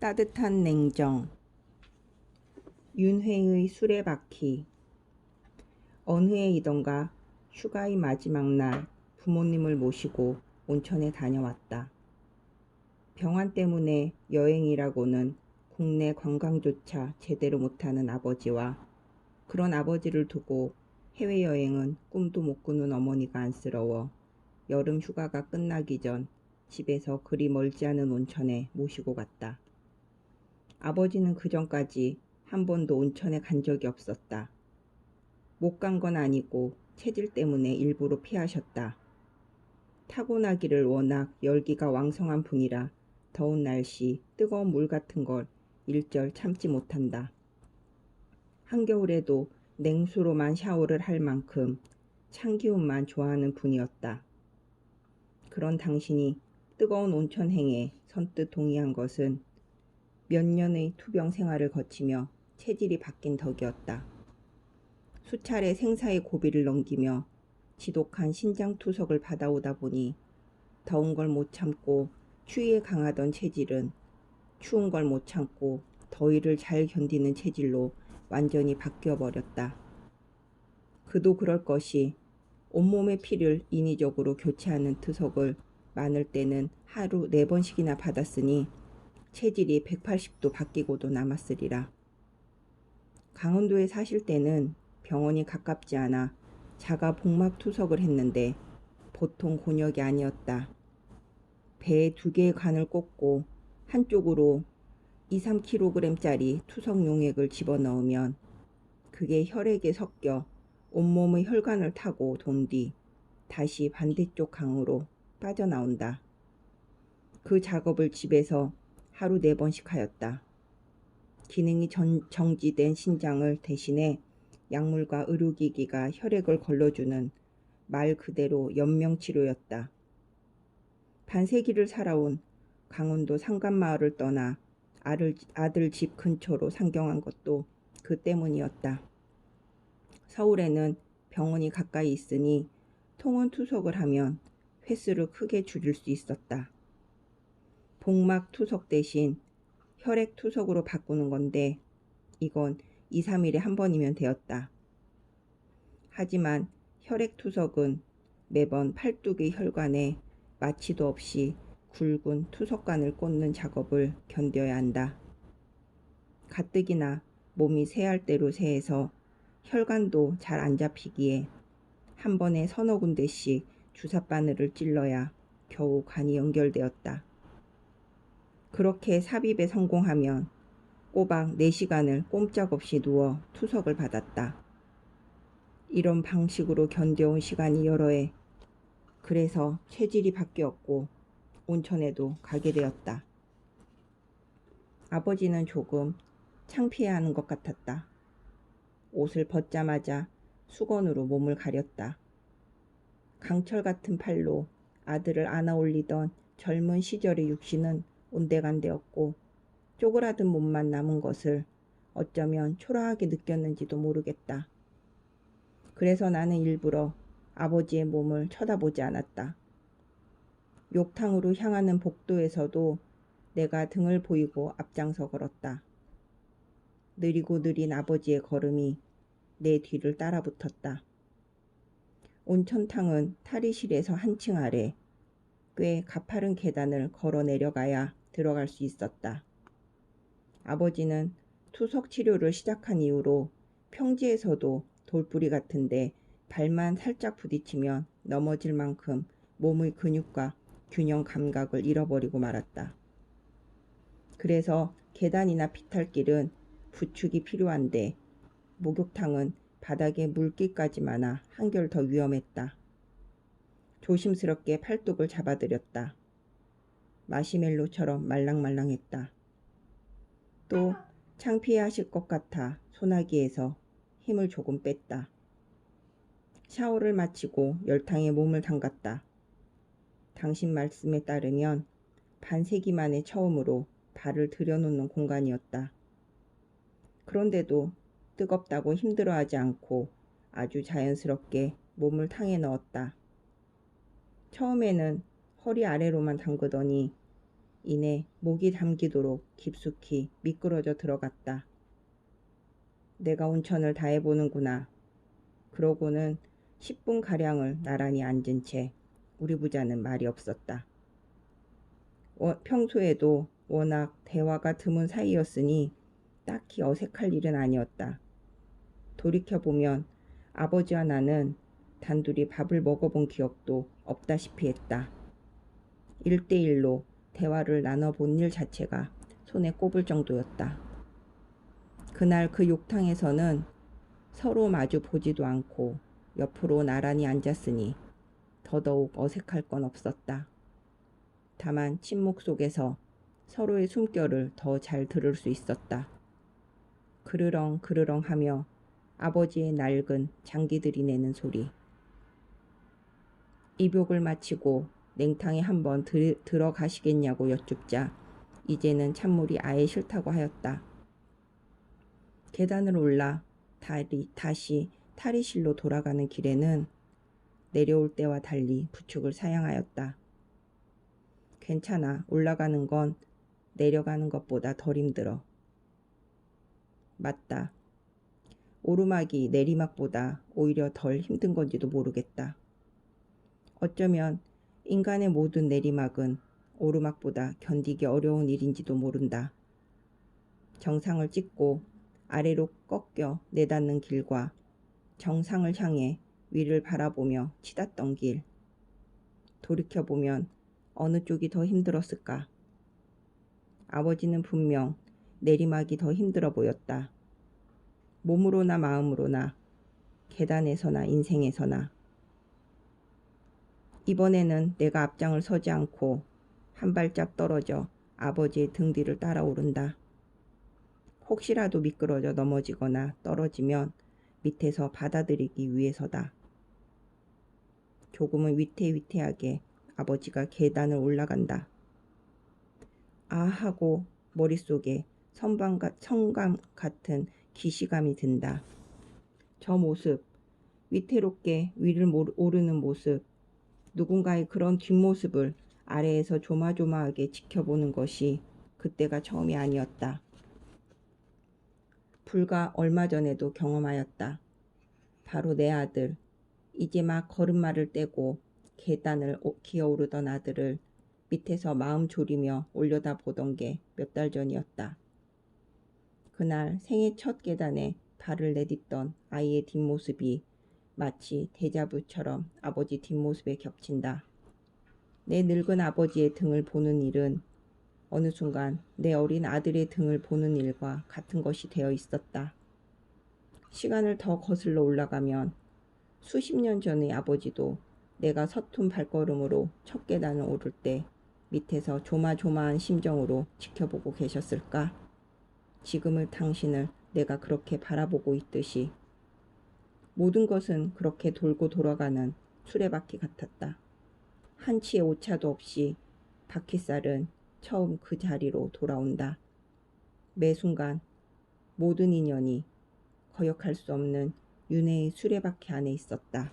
따뜻한 냉정. 윤회의 수레바퀴. 어느 해이던가 휴가의 마지막 날 부모님을 모시고 온천에 다녀왔다. 병환 때문에 여행이라고는 국내 관광조차 제대로 못하는 아버지와 그런 아버지를 두고 해외여행은 꿈도 못 꾸는 어머니가 안쓰러워 여름 휴가가 끝나기 전 집에서 그리 멀지 않은 온천에 모시고 갔다. 아버지는 그전까지 한 번도 온천에 간 적이 없었다. 못 간 건 아니고 체질 때문에 일부러 피하셨다. 타고나기를 워낙 열기가 왕성한 분이라 더운 날씨, 뜨거운 물 같은 걸 일절 참지 못한다. 한겨울에도 냉수로만 샤워를 할 만큼 찬기운만 좋아하는 분이었다. 그런 당신이 뜨거운 온천행에 선뜻 동의한 것은 몇 년의 투병 생활을 거치며 체질이 바뀐 덕이었다. 수차례 생사의 고비를 넘기며 지독한 신장투석을 받아오다 보니 더운 걸 못 참고 추위에 강하던 체질은 추운 걸 못 참고 더위를 잘 견디는 체질로 완전히 바뀌어버렸다. 그도 그럴 것이 온몸의 피를 인위적으로 교체하는 투석을 많을 때는 하루 4번씩이나 받았으니 체질이 180도 바뀌고도 남았으리라. 강원도에 사실 때는 병원이 가깝지 않아 자가 복막 투석을 했는데 보통 곤욕이 아니었다. 배에 2개의 관을 꽂고 한쪽으로 2-3kg짜리 투석 용액을 집어넣으면 그게 혈액에 섞여 온몸의 혈관을 타고 돈 뒤 다시 반대쪽 강으로 빠져나온다. 그 작업을 집에서 하루 4번씩 하였다. 기능이 정지된 신장을 대신해 약물과 의료기기가 혈액을 걸러주는 말 그대로 연명치료였다. 반세기를 살아온 강원도 상간마을을 떠나 아들 집 근처로 상경한 것도 그 때문이었다. 서울에는 병원이 가까이 있으니 통원투석을 하면 횟수를 크게 줄일 수 있었다. 복막 투석 대신 혈액 투석으로 바꾸는 건데 이건 2-3일에 한 번이면 되었다. 하지만 혈액 투석은 매번 팔뚝의 혈관에 마취도 없이 굵은 투석관을 꽂는 작업을 견뎌야 한다. 가뜩이나 몸이 새할 대로 새해서 혈관도 잘 안 잡히기에 한 번에 서너 군데씩 주사바늘을 찔러야 겨우 관이 연결되었다. 그렇게 삽입에 성공하면 꼬박 4시간을 꼼짝없이 누워 투석을 받았다. 이런 방식으로 견뎌온 시간이 여러 해. 그래서 체질이 바뀌었고 온천에도 가게 되었다. 아버지는 조금 창피해하는 것 같았다. 옷을 벗자마자 수건으로 몸을 가렸다. 강철 같은 팔로 아들을 안아 올리던 젊은 시절의 육신은 온데간데였고 쪼그라든 몸만 남은 것을 어쩌면 초라하게 느꼈는지도 모르겠다. 그래서 나는 일부러 아버지의 몸을 쳐다보지 않았다. 욕탕으로 향하는 복도에서도 내가 등을 보이고 앞장서 걸었다. 느리고 느린 아버지의 걸음이 내 뒤를 따라붙었다. 온천탕은 탈의실에서 한층 아래 꽤 가파른 계단을 걸어 내려가야 들어갈 수 있었다. 아버지는 투석 치료를 시작한 이후로 평지에서도 돌뿌리 같은데 발만 살짝 부딪히면 넘어질 만큼 몸의 근육과 균형 감각을 잃어버리고 말았다. 그래서 계단이나 비탈길은 부축이 필요한데 목욕탕은 바닥에 물기까지 많아 한결 더 위험했다. 조심스럽게 팔뚝을 잡아들였다. 마시멜로처럼 말랑말랑했다. 또 창피해하실 것 같아 소나기에서 힘을 조금 뺐다. 샤워를 마치고 열탕에 몸을 담갔다. 당신 말씀에 따르면 반세기 만에 처음으로 발을 들여놓는 공간이었다. 그런데도 뜨겁다고 힘들어하지 않고 아주 자연스럽게 몸을 탕에 넣었다. 처음에는 허리 아래로만 담그더니 이내 목이 잠기도록 깊숙이 미끄러져 들어갔다. 내가 온천을 다 해보는구나. 그러고는 10분가량을 나란히 앉은 채 우리 부자는 말이 없었다. 평소에도 워낙 대화가 드문 사이였으니 딱히 어색할 일은 아니었다. 돌이켜보면 아버지와 나는 단둘이 밥을 먹어본 기억도 없다시피 했다. 1대1로 대화를 나눠본 일 자체가 손에 꼽을 정도였다. 그날 그 욕탕에서는 서로 마주 보지도 않고 옆으로 나란히 앉았으니 더더욱 어색할 건 없었다. 다만 침묵 속에서 서로의 숨결을 더 잘 들을 수 있었다. 그르렁 그르렁 하며 아버지의 낡은 장기들이 내는 소리. 입욕을 마치고 냉탕에 한번 들어가시겠냐고 여쭙자 이제는 찬물이 아예 싫다고 하였다. 계단을 올라 다시 탈의실로 돌아가는 길에는 내려올 때와 달리 부축을 사양하였다. 괜찮아. 올라가는 건 내려가는 것보다 덜 힘들어. 맞다. 오르막이 내리막보다 오히려 덜 힘든 건지도 모르겠다. 어쩌면 인간의 모든 내리막은 오르막보다 견디기 어려운 일인지도 모른다. 정상을 찍고 아래로 꺾여 내닫는 길과 정상을 향해 위를 바라보며 치닫던 길. 돌이켜보면 어느 쪽이 더 힘들었을까? 아버지는 분명 내리막이 더 힘들어 보였다. 몸으로나 마음으로나 계단에서나 인생에서나. 이번에는 내가 앞장을 서지 않고 한 발짝 떨어져 아버지의 등 뒤를 따라오른다. 혹시라도 미끄러져 넘어지거나 떨어지면 밑에서 받아들이기 위해서다. 조금은 위태위태하게 아버지가 계단을 올라간다. 아 하고 머릿속에 성감 같은 기시감이 든다. 저 모습, 위태롭게 위를 오르는 모습, 누군가의 그런 뒷모습을 아래에서 조마조마하게 지켜보는 것이 그때가 처음이 아니었다. 불과 얼마 전에도 경험하였다. 바로 내 아들, 이제 막 걸음마를 떼고 계단을 기어오르던 아들을 밑에서 마음 졸이며 올려다보던 게 몇 달 전이었다. 그날 생애 첫 계단에 발을 내딛던 아이의 뒷모습이 마치 데자부처럼 아버지 뒷모습에 겹친다. 내 늙은 아버지의 등을 보는 일은 어느 순간 내 어린 아들의 등을 보는 일과 같은 것이 되어 있었다. 시간을 더 거슬러 올라가면 수십 년 전의 아버지도 내가 서툰 발걸음으로 첫 계단을 오를 때 밑에서 조마조마한 심정으로 지켜보고 계셨을까? 지금의 당신을 내가 그렇게 바라보고 있듯이. 모든 것은 그렇게 돌고 돌아가는 수레바퀴 같았다. 한치의 오차도 없이 바퀴살은 처음 그 자리로 돌아온다. 매 순간 모든 인연이 거역할 수 없는 윤회의 수레바퀴 안에 있었다.